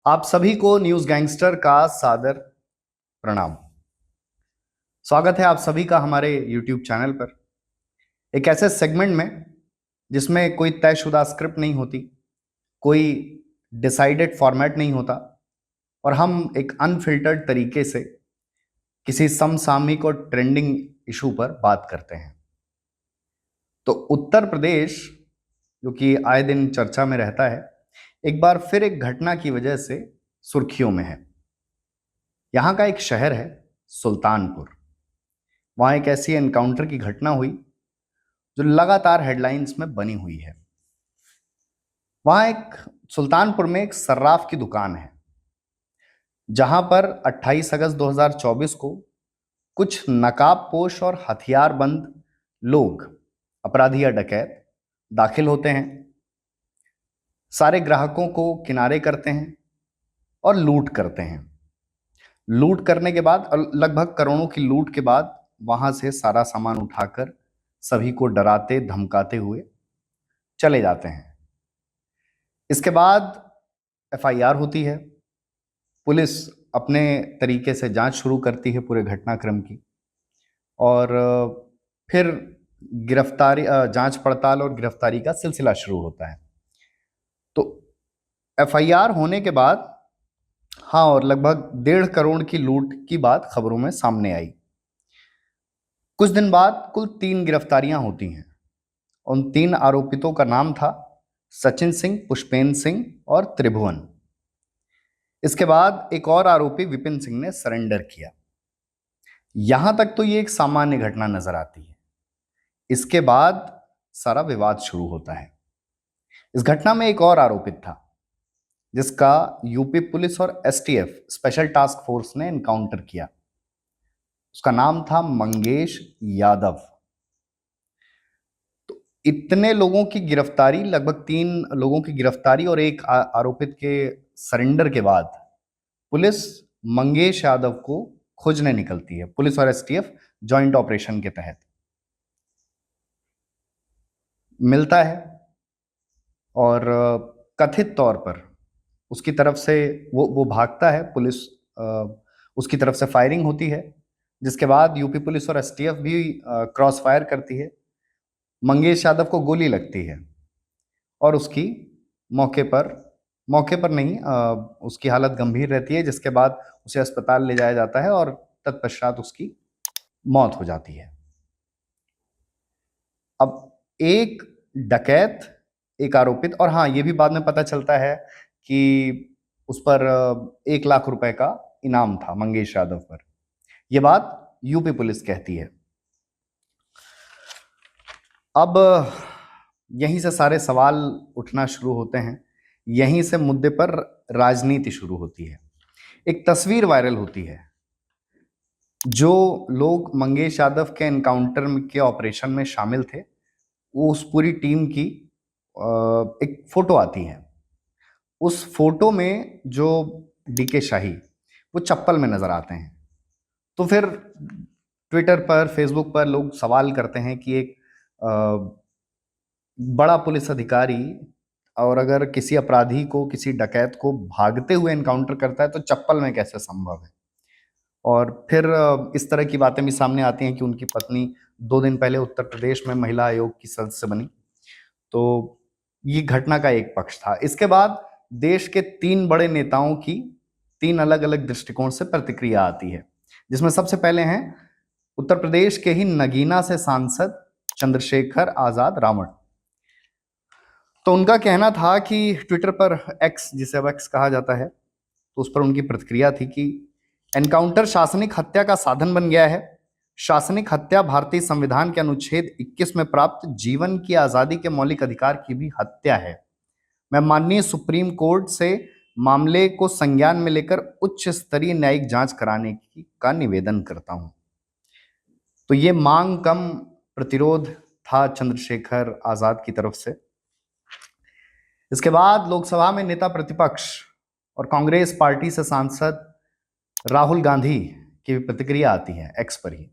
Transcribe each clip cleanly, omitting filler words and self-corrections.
आप सभी को न्यूज गैंगस्टर का सादर प्रणाम। स्वागत है आप सभी का हमारे यूट्यूब चैनल पर एक ऐसे सेगमेंट में जिसमें कोई तयशुदा स्क्रिप्ट नहीं होती, कोई डिसाइडेड फॉर्मेट नहीं होता और हम एक अनफिल्टर्ड तरीके से किसी समसामयिक और ट्रेंडिंग इशू पर बात करते हैं। तो उत्तर प्रदेश, जो कि आए दिन चर्चा में रहता है, एक बार फिर एक घटना की वजह से सुर्खियों में है। यहाँ का एक शहर है सुल्तानपुर। वहां एक ऐसी एनकाउंटर की घटना हुई जो लगातार हेडलाइंस में बनी हुई है। वहां एक सुल्तानपुर में एक सर्राफ की दुकान है जहां पर 28 अगस्त 2024 को कुछ नकाबपोश और हथियारबंद लोग, अपराधी या डकैत, दाखिल होते हैं, सारे ग्राहकों को किनारे करते हैं और लूट करते हैं। लूट करने के बाद, लगभग करोड़ों की लूट के बाद, वहां से सारा सामान उठाकर सभी को डराते धमकाते हुए चले जाते हैं। इसके बाद एफआईआर होती है। पुलिस अपने तरीके से जांच शुरू करती है पूरे घटनाक्रम की और फिर गिरफ्तारी, जांच पड़ताल और गिरफ्तारी का सिलसिला शुरू होता है। तो एफआईआर होने के बाद, हाँ, और लगभग 1.5 करोड़ की लूट की बात खबरों में सामने आई। कुछ दिन बाद कुल 3 गिरफ्तारियां होती हैं। उन 3 आरोपितों का नाम था सचिन सिंह, पुष्पेंद्र सिंह और त्रिभुवन। इसके बाद एक और आरोपी विपिन सिंह ने सरेंडर किया। यहां तक तो ये एक सामान्य घटना नजर आती है। इसके बाद सारा विवाद शुरू होता है। इस घटना में एक और आरोपित था जिसका यूपी पुलिस और एसटीएफ, स्पेशल टास्क फोर्स, ने एनकाउंटर किया। उसका नाम था मंगेश यादव। तो इतने लोगों की गिरफ्तारी, लगभग 3 लोगों की गिरफ्तारी और एक आरोपित के सरेंडर के बाद पुलिस मंगेश यादव को खोजने निकलती है। पुलिस और एसटीएफ जॉइंट ऑपरेशन के तहत मिलता है और कथित तौर पर उसकी तरफ से वो भागता है। पुलिस, उसकी तरफ से फायरिंग होती है, जिसके बाद यूपी पुलिस और एसटीएफ भी क्रॉस फायर करती है। मंगेश यादव को गोली लगती है और उसकी मौके पर नहीं, उसकी हालत गंभीर रहती है, जिसके बाद उसे अस्पताल ले जाया जाता है और तत्पश्चात उसकी मौत हो जाती है। अब एक डकैत, एक आरोपित, और हाँ, ये भी बाद में पता चलता है कि उस पर 1 लाख रुपए का इनाम था मंगेश यादव पर। यह बात यूपी पुलिस कहती है। अब यहीं से सारे सवाल उठना शुरू होते हैं। यहीं से मुद्दे पर राजनीति शुरू होती है। एक तस्वीर वायरल होती है। जो लोग मंगेश यादव के एनकाउंटर के ऑपरेशन में शामिल थे, वो उस पूरी टीम की एक फोटो आती है। उस फोटो में जो डीके शाही, वो चप्पल में नजर आते हैं। तो फिर ट्विटर पर, फेसबुक पर लोग सवाल करते हैं कि एक बड़ा पुलिस अधिकारी और अगर किसी अपराधी को, किसी डकैत को भागते हुए एनकाउंटर करता है तो चप्पल में कैसे संभव है। और फिर इस तरह की बातें भी सामने आती हैं कि उनकी पत्नी 2 दिन पहले उत्तर प्रदेश में महिला आयोग की सदस्य बनी। तो ये घटना का एक पक्ष था। इसके बाद देश के 3 बड़े नेताओं की 3 अलग अलग दृष्टिकोण से प्रतिक्रिया आती है, जिसमें सबसे पहले हैं उत्तर प्रदेश के ही नगीना से सांसद चंद्रशेखर आजाद रावण। तो उनका कहना था कि ट्विटर पर, एक्स जिसे अब एक्स कहा जाता है, तो उस पर उनकी प्रतिक्रिया थी कि एनकाउंटर शासनिक हत्या का साधन बन गया है। शासनिक हत्या भारतीय संविधान के अनुच्छेद 21 में प्राप्त जीवन की आजादी के मौलिक अधिकार की भी हत्या है। मैं माननीय सुप्रीम कोर्ट से मामले को संज्ञान में लेकर उच्च स्तरीय न्यायिक जांच कराने का निवेदन करता हूं। तो ये मांग कम प्रतिरोध था चंद्रशेखर आजाद की तरफ से। इसके बाद लोकसभा में नेता प्रतिपक्ष और कांग्रेस पार्टी से सांसद राहुल गांधी की भी प्रतिक्रिया आती है एक्स पर ही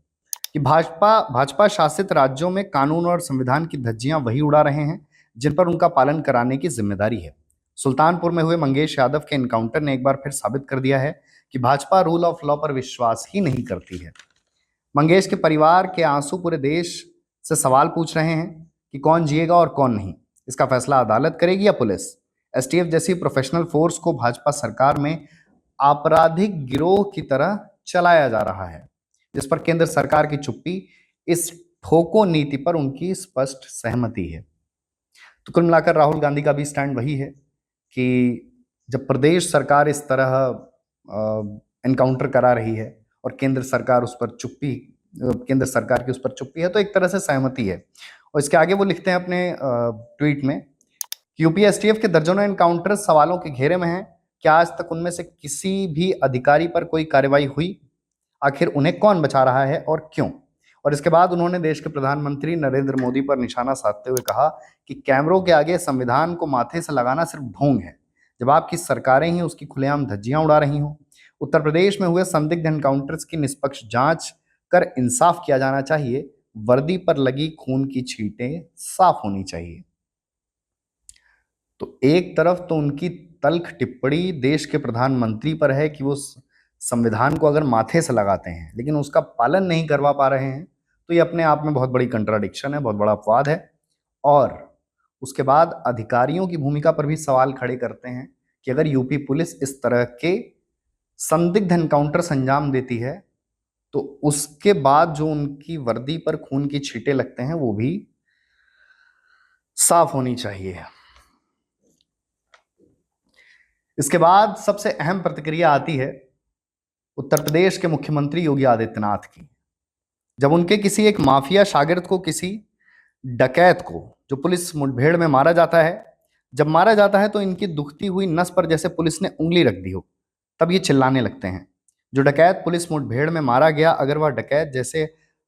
कि भाजपा शासित राज्यों में कानून और संविधान की धज्जियां वही उड़ा रहे हैं जिन पर उनका पालन कराने की जिम्मेदारी है। सुल्तानपुर में हुए मंगेश यादव के एनकाउंटर ने एक बार फिर साबित कर दिया है कि भाजपा रूल ऑफ लॉ पर विश्वास ही नहीं करती है। मंगेश के परिवार के आंसू पूरे देश से सवाल पूछ रहे हैं कि कौन जिएगा और कौन नहीं। इसका फैसला अदालत करेगी या पुलिस? एसटीएफ जैसी प्रोफेशनल फोर्स को भाजपा सरकार में आपराधिक गिरोह की तरह चलाया जा रहा है, जिस पर केंद्र सरकार की चुप्पी, इस ठोको नीति पर उनकी स्पष्ट सहमति है। तो कुल मिलाकर राहुल गांधी का भी स्टैंड वही है कि जब प्रदेश सरकार इस तरह एनकाउंटर करा रही है और केंद्र सरकार केंद्र सरकार की उस पर चुप्पी है, तो एक तरह से सहमति है। और इसके आगे वो लिखते हैं अपने ट्वीट में कि यूपी एसटीएफ के दर्जनों एनकाउंटर सवालों के घेरे में हैं। क्या आज तक उनमें से किसी भी अधिकारी पर कोई कार्रवाई हुई? आखिर उन्हें कौन बचा रहा है और क्यों? और इसके बाद उन्होंने देश के प्रधानमंत्री नरेंद्र मोदी पर निशाना साधते हुए कहा कि कैमरों के आगे संविधान को माथे से लगाना सिर्फ ढोंग है, जब आपकी सरकारें ही उसकी खुलेआम धज्जियां उड़ा रही हों। उत्तर प्रदेश में हुए संदिग्ध एनकाउंटर्स की निष्पक्ष जांच कर इंसाफ किया जाना चाहिए। वर्दी पर लगी खून की छींटें साफ होनी चाहिए। तो एक तरफ तो उनकी तल्ख टिप्पणी देश के प्रधानमंत्री पर है कि वो संविधान को अगर माथे से लगाते हैं लेकिन उसका पालन नहीं करवा पा रहे हैं, तो ये अपने आप में बहुत बड़ी कंट्राडिक्शन है, बहुत बड़ा अपवाद है। और उसके बाद अधिकारियों की भूमिका पर भी सवाल खड़े करते हैं कि अगर यूपी पुलिस इस तरह के संदिग्ध एनकाउंटर अंजाम देती है तो उसके बाद जो उनकी वर्दी पर खून की छींटे लगते हैं वो भी साफ होनी चाहिए। इसके बाद सबसे अहम प्रतिक्रिया आती है उत्तर प्रदेश के मुख्यमंत्री योगी आदित्यनाथ की। जब उनके किसी एक माफिया शागिर्द को, किसी डकैत को जो पुलिस मुठभेड़ में मारा जाता है, जब मारा जाता है तो इनकी दुखती हुई नस पर जैसे पुलिस ने उंगली रख दी हो, तब ये चिल्लाने लगते हैं। जो डकैत पुलिस मुठभेड़ में मारा गया, अगर वह डकैत जैसे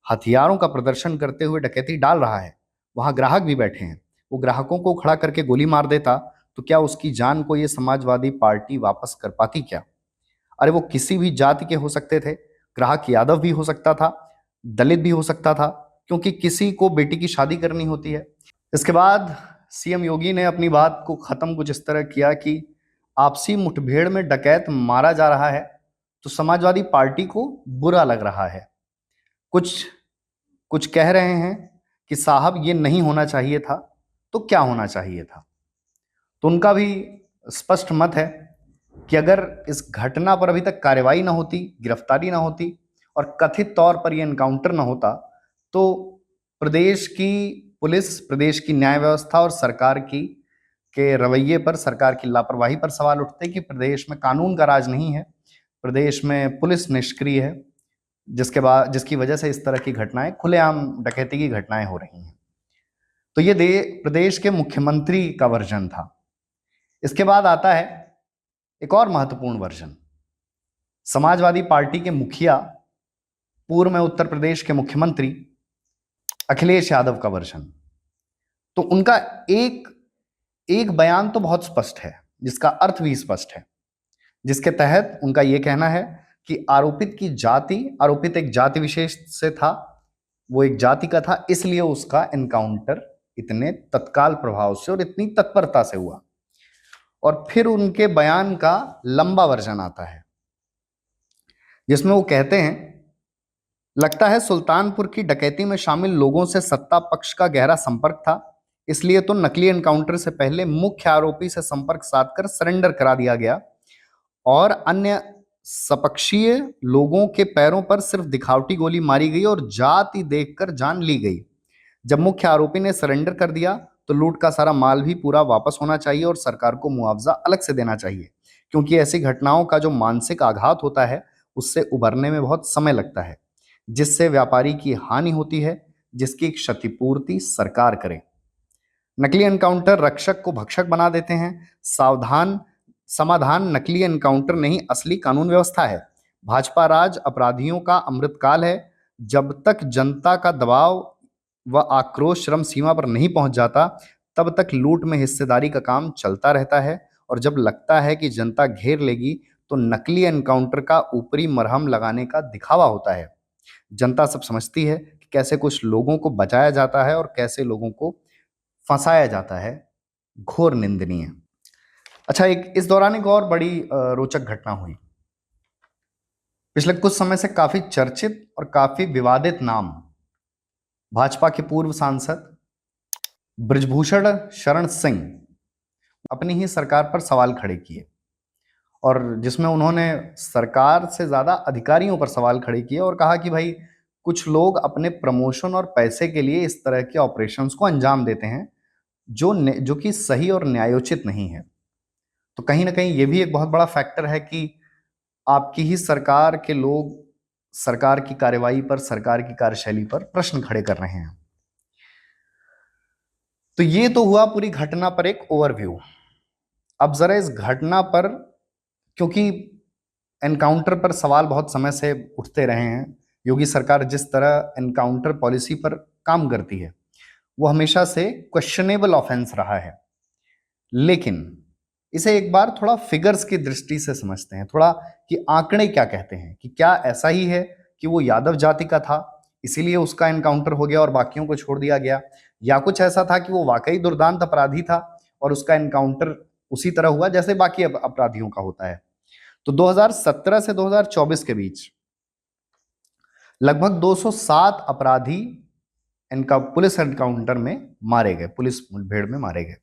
हथियारों का प्रदर्शन करते हुए डकैती डाल रहा है, वहां ग्राहक भी बैठे हैं, वो ग्राहकों को खड़ा करके गोली मार देता, तो क्या उसकी जान को ये समाजवादी पार्टी वापस कर पाती क्या? अरे वो किसी भी जाति के हो सकते थे, ग्राहक यादव भी हो सकता था, दलित भी हो सकता था, क्योंकि किसी को बेटी की शादी करनी होती है। इसके बाद सीएम योगी ने अपनी बात को खत्म कुछ इस तरह किया कि आपसी मुठभेड़ में डकैत मारा जा रहा है तो समाजवादी पार्टी को बुरा लग रहा है। कुछ कुछ कह रहे हैं कि साहब ये नहीं होना चाहिए था, तो क्या होना चाहिए था? तो उनका भी स्पष्ट मत है कि अगर इस घटना पर अभी तक कार्रवाई ना होती, गिरफ्तारी ना होती और कथित तौर पर यह एनकाउंटर ना होता, तो प्रदेश की पुलिस, प्रदेश की न्याय व्यवस्था और सरकार की के रवैये पर, सरकार की लापरवाही पर सवाल उठते कि प्रदेश में कानून का राज नहीं है, प्रदेश में पुलिस निष्क्रिय है, जिसकी वजह से इस तरह की घटनाएं, खुलेआम डकैती की घटनाएं हो रही हैं। तो ये प्रदेश के मुख्यमंत्री का वर्जन था। इसके बाद आता है एक और महत्वपूर्ण वर्जन, समाजवादी पार्टी के मुखिया, पूर्व में उत्तर प्रदेश के मुख्यमंत्री अखिलेश यादव का वर्जन। तो उनका एक एक बयान तो बहुत स्पष्ट है, जिसका अर्थ भी स्पष्ट है, जिसके तहत उनका यह कहना है कि आरोपित एक जाति विशेष से था, वो एक जाति का था, इसलिए उसका एनकाउंटर इतने तत्काल प्रभाव से और इतनी तत्परता से हुआ। और फिर उनके बयान का लंबा वर्जन आता है जिसमें वो कहते हैं, लगता है सुल्तानपुर की डकैती में शामिल लोगों से सत्ता पक्ष का गहरा संपर्क था, इसलिए तो नकली एनकाउंटर से पहले मुख्य आरोपी से संपर्क साधकर सरेंडर करा दिया गया और अन्य सपक्षीय लोगों के पैरों पर सिर्फ दिखावटी गोली मारी गई और जाति देखकर जान ली गई। जब मुख्य आरोपी ने सरेंडर कर दिया तो लूट का सारा माल भी पूरा वापस होना चाहिए और सरकार को मुआवजा अलग से देना चाहिए, क्योंकि ऐसी घटनाओं का जो मानसिक आघात होता है उससे उभरने में बहुत समय लगता है, जिससे व्यापारी की हानि होती है, जिसकी क्षतिपूर्ति सरकार करे। नकली एनकाउंटर रक्षक को भक्षक बना देते हैं। समाधान नकली एनकाउंटर नहीं, असली कानून व्यवस्था है। भाजपा राज अपराधियों का अमृतकाल है। जब तक जनता का दबाव व आक्रोश चरम सीमा पर नहीं पहुंच जाता, तब तक लूट में हिस्सेदारी का काम चलता रहता है और जब लगता है कि जनता घेर लेगी तो नकली एनकाउंटर का ऊपरी मरहम लगाने का दिखावा होता है। जनता सब समझती है कि कैसे कुछ लोगों को बचाया जाता है और कैसे लोगों को फंसाया जाता है। घोर निंदनीय। अच्छा, एक इस दौरान एक और बड़ी रोचक घटना हुई। पिछले कुछ समय से काफी चर्चित और काफी विवादित नाम भाजपा के पूर्व सांसद बृजभूषण शरण सिंह अपनी ही सरकार पर सवाल खड़े किए, और जिसमें उन्होंने सरकार से ज्यादा अधिकारियों पर सवाल खड़े किए और कहा कि भाई कुछ लोग अपने प्रमोशन और पैसे के लिए इस तरह के ऑपरेशंस को अंजाम देते हैं जो कि सही और न्यायोचित नहीं है। तो कहीं ना कहीं ये भी एक बहुत बड़ा फैक्टर है कि आपकी ही सरकार के लोग सरकार की कार्यवाही पर, सरकार की कार्यशैली पर प्रश्न खड़े कर रहे हैं। तो ये तो हुआ पूरी घटना पर एक ओवरव्यू। अब जरा इस घटना पर, क्योंकि एनकाउंटर पर सवाल बहुत समय से उठते रहे हैं, योगी सरकार जिस तरह एनकाउंटर पॉलिसी पर काम करती है वो हमेशा से क्वेश्चनेबल ऑफेंस रहा है। लेकिन इसे एक बार थोड़ा फिगर्स की दृष्टि से समझते हैं, थोड़ा कि आंकड़े क्या कहते हैं, कि क्या ऐसा ही है कि वो यादव जाति का था इसीलिए उसका एनकाउंटर हो गया और बाकियों को छोड़ दिया गया, या कुछ ऐसा था कि वो वाकई दुर्दांत अपराधी था और उसका एनकाउंटर उसी तरह हुआ जैसे बाकी अपराधियों का होता है। तो 2017 से 2024 के बीच लगभग 207 अपराधी इनका पुलिस एनकाउंटर में मारे गए, पुलिस मुठभेड़ में मारे गए।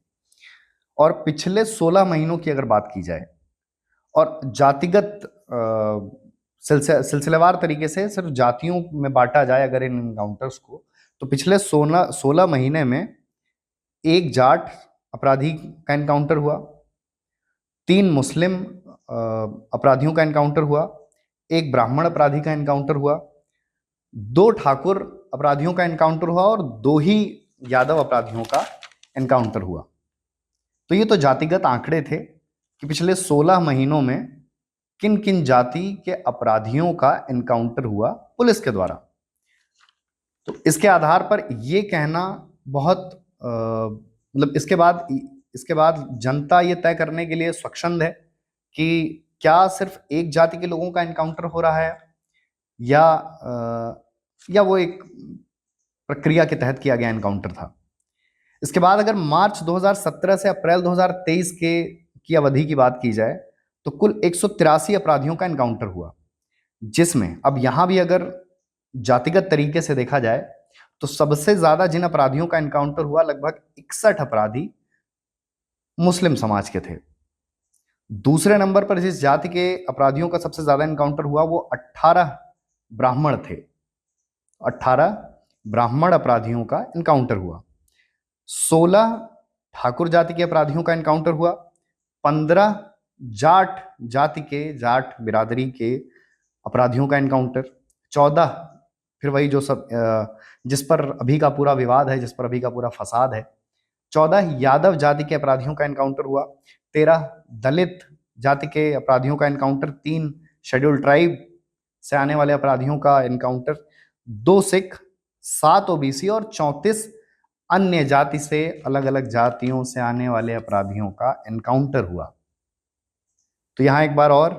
और पिछले 16 महीनों की अगर बात की जाए और जातिगत सिलसिलेवार तरीके से सिर्फ जातियों में बांटा जाए अगर इन एनकाउंटर्स को, तो पिछले 16 महीने में एक जाट अपराधी का एनकाउंटर हुआ, 3 मुस्लिम अपराधियों का एनकाउंटर हुआ, एक ब्राह्मण अपराधी का एनकाउंटर हुआ, 2 ठाकुर अपराधियों का एनकाउंटर हुआ और 2 ही यादव अपराधियों का एनकाउंटर हुआ। तो ये तो जातिगत आंकड़े थे कि पिछले 16 महीनों में किन किन जाति के अपराधियों का एनकाउंटर हुआ पुलिस के द्वारा। तो इसके आधार पर यह कहना बहुत मतलब इसके बाद जनता ये तय करने के लिए स्वच्छंद है कि क्या सिर्फ एक जाति के लोगों का एनकाउंटर हो रहा है या वो एक प्रक्रिया के तहत किया गया एनकाउंटर था। इसके बाद अगर मार्च 2017 से अप्रैल 2023 की अवधि की बात की जाए तो कुल 183 अपराधियों का एनकाउंटर हुआ, जिसमें अब यहां भी अगर जातिगत तरीके से देखा जाए तो सबसे ज्यादा जिन अपराधियों का एनकाउंटर हुआ लगभग 61 अपराधी मुस्लिम समाज के थे। दूसरे नंबर पर जिस जाति के अपराधियों का सबसे ज्यादा एनकाउंटर हुआ वो 18 ब्राह्मण थे। 18 ब्राह्मण अपराधियों का एनकाउंटर हुआ, 16 ठाकुर जाति के अपराधियों का एनकाउंटर हुआ, 15 जाट जाति के, जाट बिरादरी के अपराधियों का एनकाउंटर, 14 फिर वही जो सब जिस पर अभी का पूरा विवाद है, जिस पर अभी का पूरा फसाद है, 14 यादव जाति के अपराधियों का एनकाउंटर हुआ, 13 दलित जाति के अपराधियों का एनकाउंटर, 3 शेड्यूल ट्राइब से आने वाले अपराधियों का एनकाउंटर, 2 सिख, 7 ओबीसी और 34 अन्य जाति से, अलग अलग जातियों से आने वाले अपराधियों का एनकाउंटर हुआ। तो यहां एक बार और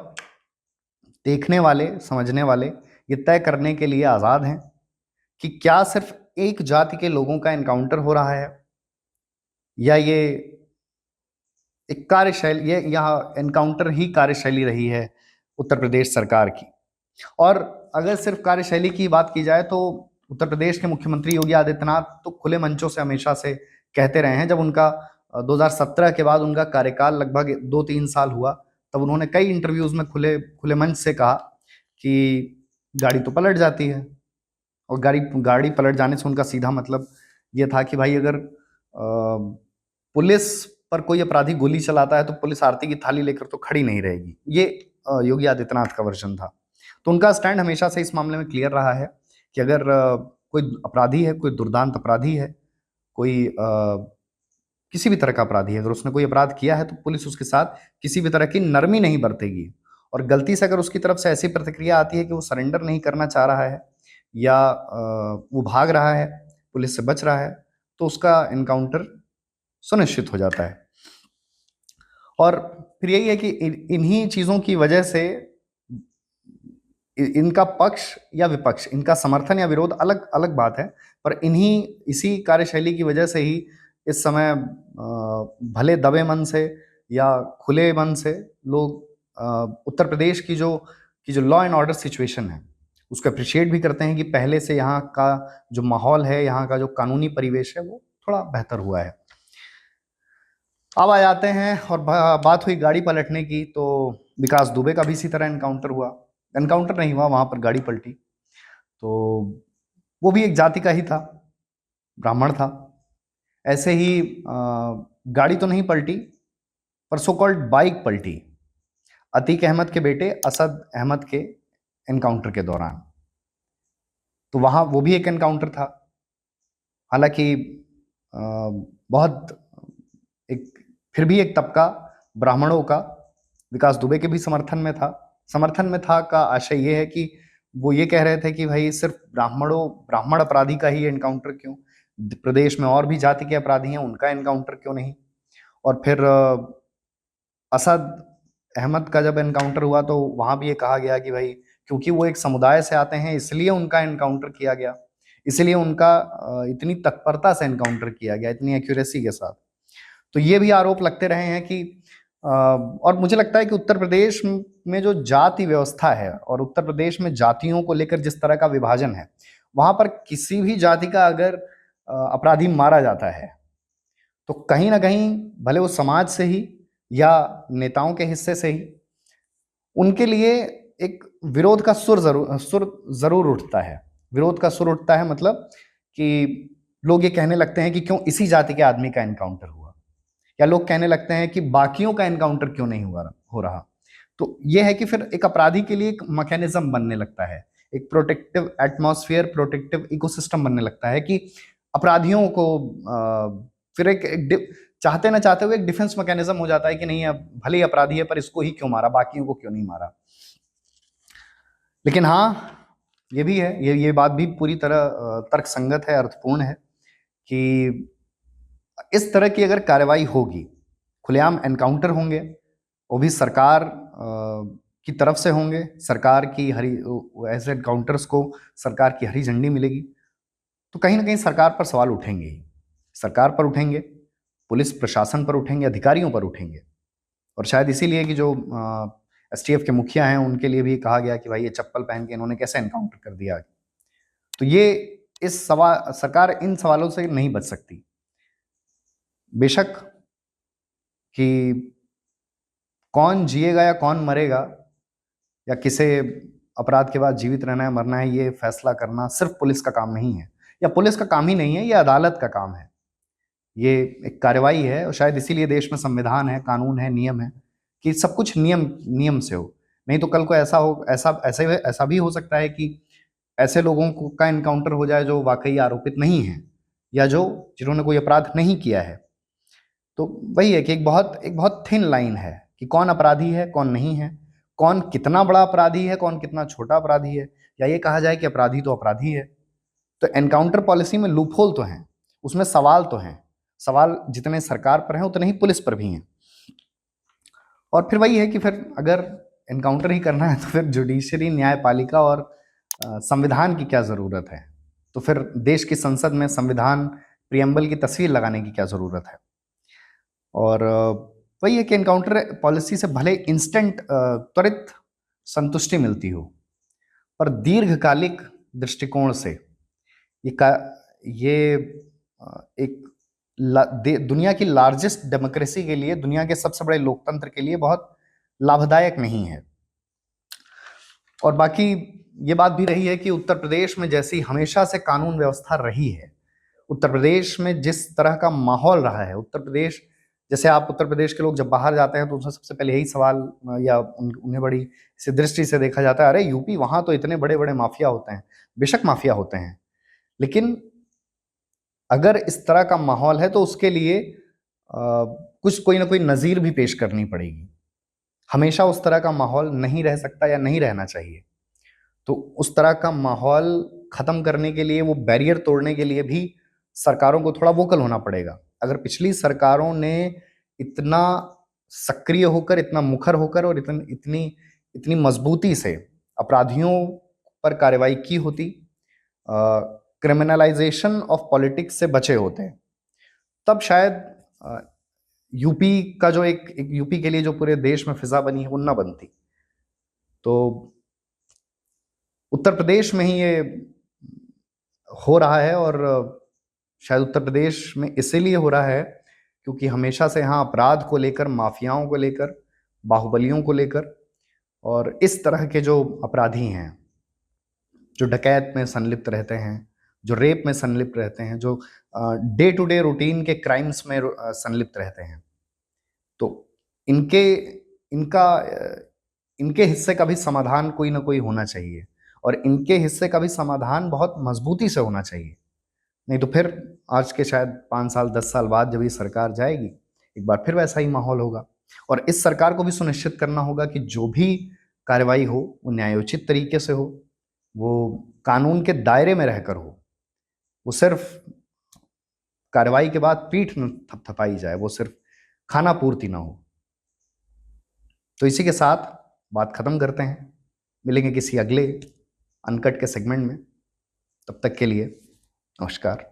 देखने वाले, समझने वाले ये तय करने के लिए आजाद हैं कि क्या सिर्फ एक जाति के लोगों का एनकाउंटर हो रहा है या ये एक कार्यशैली, ये यहाँ एनकाउंटर ही कार्यशैली रही है उत्तर प्रदेश सरकार की। और अगर सिर्फ कार्यशैली की बात की जाए तो उत्तर प्रदेश के मुख्यमंत्री योगी आदित्यनाथ तो खुले मंचों से हमेशा से कहते रहे हैं। जब उनका 2017 के बाद उनका कार्यकाल लगभग 2-3 साल हुआ तब उन्होंने कई इंटरव्यूज में खुले मंच से कहा कि गाड़ी तो पलट जाती है, और गाड़ी पलट जाने से उनका सीधा मतलब ये था कि भाई अगर पुलिस पर कोई अपराधी गोली चलाता है तो पुलिस आरती की थाली लेकर तो खड़ी नहीं रहेगी। ये योगी आदित्यनाथ का वर्जन था। तो उनका स्टैंड हमेशा से इस मामले में क्लियर रहा है कि अगर कोई अपराधी है, कोई दुर्दांत अपराधी है, कोई किसी भी तरह का अपराधी है, अगर उसने कोई अपराध किया है तो पुलिस उसके साथ किसी भी तरह की नरमी नहीं बरतेगी। और गलती से अगर उसकी तरफ से ऐसी प्रतिक्रिया आती है कि वो सरेंडर नहीं करना चाह रहा है या वो भाग रहा है, पुलिस से बच रहा है, तो उसका एनकाउंटर सुनिश्चित हो जाता है। और फिर यही है कि इन्हीं चीजों की वजह से इनका पक्ष या विपक्ष, इनका समर्थन या विरोध अलग अलग बात है, पर इसी कार्यशैली की वजह से ही इस समय भले दबे मन से या खुले मन से लोग उत्तर प्रदेश की जो लॉ एंड ऑर्डर सिचुएशन है उसको अप्रिशिएट भी करते हैं कि पहले से यहाँ का जो माहौल है, यहाँ का जो कानूनी परिवेश है वो थोड़ा बेहतर हुआ है। अब आ जाते हैं और बात हुई गाड़ी पलटने की, तो विकास दुबे का भी इसी तरह एनकाउंटर हुआ। एनकाउंटर नहीं हुआ, वहां पर गाड़ी पलटी। तो वो भी एक जाति का ही था, ब्राह्मण था। ऐसे ही गाड़ी तो नहीं पलटी पर सो कॉल्ड बाइक पलटी अतीक अहमद के बेटे असद अहमद के एनकाउंटर के दौरान। तो वहां वो भी एक एनकाउंटर था। हालांकि बहुत एक फिर भी एक तबका ब्राह्मणों का विकास दुबे के भी समर्थन में था का आशय ये है कि वो ये कह रहे थे कि भाई सिर्फ ब्राह्मण अपराधी का ही एनकाउंटर क्यों, प्रदेश में और भी जाति के अपराधी हैं, उनका एनकाउंटर क्यों नहीं। और फिर असद अहमद का जब एनकाउंटर हुआ तो वहां भी ये कहा गया कि भाई क्योंकि वो एक समुदाय से आते हैं इसलिए उनका एनकाउंटर किया गया, इसलिए उनका इतनी तत्परता से एनकाउंटर किया गया, इतनी एक्यूरेसी के साथ। तो ये भी आरोप लगते रहे हैं कि और मुझे लगता है कि उत्तर प्रदेश में जो जाति व्यवस्था है और उत्तर प्रदेश में जातियों को लेकर जिस तरह का विभाजन है, वहां पर किसी भी जाति का अगर अपराधी मारा जाता है तो कहीं ना कहीं भले वो समाज से ही या नेताओं के हिस्से से ही उनके लिए एक विरोध का सुर जरूर उठता है। विरोध का सुर उठता है मतलब कि लोग ये कहने लगते हैं कि क्यों इसी जाति के आदमी का एनकाउंटर हुआ, या लोग कहने लगते हैं कि बाकियों का एनकाउंटर क्यों नहीं हो रहा। तो ये है कि फिर एक अपराधी के लिए एक मैकेनिज्म बनने लगता है, एक प्रोटेक्टिव एटमॉस्फेयर, प्रोटेक्टिव इकोसिस्टम बनने लगता है कि अपराधियों को फिर चाहते ना चाहते हुए एक डिफेंस मैकेनिज्म हो जाता है कि नहीं, अब भले ही अपराधी है पर इसको ही क्यों मारा, बाकियों को क्यों नहीं मारा। लेकिन हाँ, ये भी है, ये बात भी पूरी तरह तर्कसंगत है, अर्थपूर्ण है कि इस तरह की अगर कार्रवाई होगी, खुलेआम एनकाउंटर होंगे, वो भी सरकार की तरफ से होंगे, सरकार की ऐसे एनकाउंटर्स को सरकार की हरी झंडी मिलेगी, तो कहीं ना कहीं सरकार पर सवाल उठेंगे ही। सरकार पर उठेंगे, पुलिस प्रशासन पर उठेंगे, अधिकारियों पर उठेंगे। और शायद इसीलिए कि जो एसटीएफ के मुखिया हैं उनके लिए भी कहा गया कि भाई ये चप्पल पहन के इन्होंने कैसे एनकाउंटर कर दिया। तो ये सरकार इन सवालों से नहीं बच सकती। बेशक कि कौन जिएगा या कौन मरेगा, या किसे अपराध के बाद जीवित रहना है मरना है, ये फैसला करना सिर्फ पुलिस का काम नहीं है, या पुलिस का काम ही नहीं है, ये अदालत का काम है। ये एक कार्रवाई है और शायद इसीलिए देश में संविधान है, कानून है, नियम है कि सब कुछ नियम से हो। नहीं तो कल को ऐसा भी हो सकता है कि ऐसे लोगों को का एनकाउंटर हो जाए जो वाकई आरोपित नहीं है या जिन्होंने कोई अपराध नहीं किया है। तो वही है कि एक बहुत थिन लाइन है कि कौन अपराधी है, कौन नहीं है, कौन कितना बड़ा अपराधी है, कौन कितना छोटा अपराधी है, या ये कहा जाए कि अपराधी तो अपराधी है। तो एनकाउंटर पॉलिसी में लूपहोल तो हैं, उसमें सवाल तो हैं। सवाल जितने सरकार पर हैं उतने ही पुलिस पर भी हैं। और फिर वही है कि फिर अगर एनकाउंटर ही करना है तो फिर जुडिशरी, न्यायपालिका और संविधान की क्या जरूरत है। तो फिर देश की संसद में संविधान प्रियम्बल की तस्वीर लगाने की क्या जरूरत है। और वही है कि एनकाउंटर पॉलिसी से भले इंस्टेंट त्वरित संतुष्टि मिलती हो, पर दीर्घकालिक दृष्टिकोण से ये एक दुनिया की लार्जेस्ट डेमोक्रेसी के लिए, दुनिया के सबसे बड़े लोकतंत्र के लिए बहुत लाभदायक नहीं है। और बाकी ये बात भी रही है कि उत्तर प्रदेश में जैसी हमेशा से कानून व्यवस्था रही है, उत्तर प्रदेश में जिस तरह का माहौल रहा है, उत्तर प्रदेश जैसे आप उत्तर प्रदेश के लोग जब बाहर जाते हैं तो उनसे सबसे पहले यही सवाल या उन्हें बड़ी इसी दृष्टि से देखा जाता है, अरे यूपी, वहां तो इतने बड़े बड़े माफिया होते हैं। बेशक माफिया होते हैं, लेकिन अगर इस तरह का माहौल है तो उसके लिए कुछ कोई ना कोई नज़ीर भी पेश करनी पड़ेगी। हमेशा उस तरह का माहौल नहीं रह सकता या नहीं रहना चाहिए। तो उस तरह का माहौल खत्म करने के लिए, वो बैरियर तोड़ने के लिए भी सरकारों को थोड़ा वोकल होना पड़ेगा। अगर पिछली सरकारों ने इतना सक्रिय होकर, इतना मुखर होकर और इतनी इतनी मजबूती से अपराधियों पर कार्रवाई की होती, क्रिमिनलाइजेशन ऑफ पॉलिटिक्स से बचे होते, तब शायद यूपी का जो एक यूपी के लिए जो पूरे देश में फिजा बनी है वो ना बनती। तो उत्तर प्रदेश में ही ये हो रहा है, और शायद उत्तर प्रदेश में इसीलिए हो रहा है क्योंकि हमेशा से यहाँ अपराध को लेकर, माफियाओं को लेकर, बाहुबलियों को लेकर और इस तरह के जो अपराधी हैं, जो डकैत में संलिप्त रहते हैं, जो रेप में संलिप्त रहते हैं, जो डे टू डे रूटीन के क्राइम्स में संलिप्त रहते हैं, तो इनके इनका इनके हिस्से का भी समाधान कोई ना कोई होना चाहिए, और इनके हिस्से का भी समाधान बहुत मजबूती से होना चाहिए। नहीं तो फिर आज के शायद 5 साल 10 साल बाद जब ये सरकार जाएगी, एक बार फिर वैसा ही माहौल होगा। और इस सरकार को भी सुनिश्चित करना होगा कि जो भी कार्रवाई हो वो न्यायोचित तरीके से हो, वो कानून के दायरे में रहकर हो, वो सिर्फ कार्रवाई के बाद पीठ न थपथपाई जाए, वो सिर्फ खाना पूर्ति ना हो। तो इसी के साथ बात खत्म करते हैं, मिलेंगे किसी अगले अनकट के सेगमेंट में। तब तक के लिए नमस्कार।